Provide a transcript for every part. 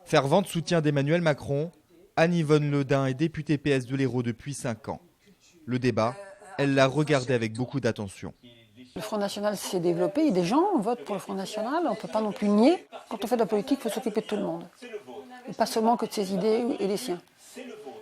Fervente soutien d'Emmanuel Macron, Anne-Yvonne Le Dain est députée PS de l'Hérault depuis 5 ans. Le débat, elle l'a regardé avec beaucoup d'attention. Le Front National s'est développé, des gens votent pour le Front National, on ne peut pas non plus nier. Quand on fait de la politique, il faut s'occuper de tout le monde. Et pas seulement que de ses idées et des siens.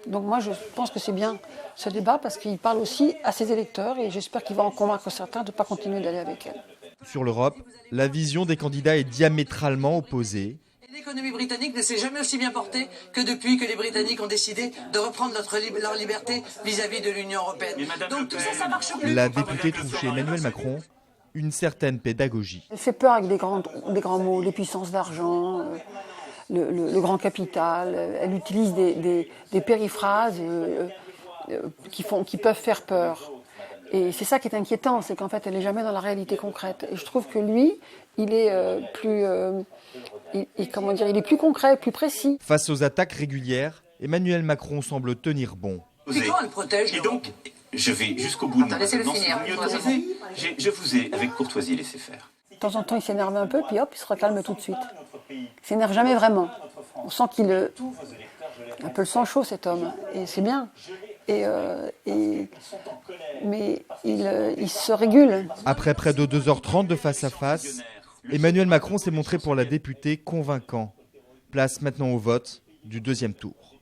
Donc moi je pense que c'est bien ce débat parce qu'il parle aussi à ses électeurs et j'espère qu'il va en convaincre certains de ne pas continuer d'aller avec elle. Sur l'Europe, la vision des candidats est diamétralement opposée. L'économie britannique ne s'est jamais aussi bien portée que depuis que les Britanniques ont décidé de reprendre leur liberté vis-à-vis de l'Union européenne. Donc tout ça, ça marche plus. La députée trouve chez Emmanuel Macron une certaine pédagogie. Elle fait peur avec des grands mots, les puissances d'argent, le grand capital. Elle utilise des périphrases qui peuvent faire peur. Et c'est ça qui est inquiétant, c'est qu'en fait, elle n'est jamais dans la réalité concrète. Et je trouve que lui, il est il est plus concret, plus précis. Face aux attaques régulières, Emmanuel Macron semble tenir bon. Et quand elle protège, et donc, je vais jusqu'au bout de mon laissez-le finir. Je vous ai, avec courtoisie, laissé faire. De temps en temps, il s'énerve un peu, puis hop, il se recalme tout de suite. Il s'énerve jamais vraiment. On sent qu'il a un peu le sang chaud, cet homme, et c'est bien. Mais il se régule. Après près de 2h30 de face-à-face, Emmanuel Macron s'est montré pour la députée convaincant. Place maintenant au vote du deuxième tour.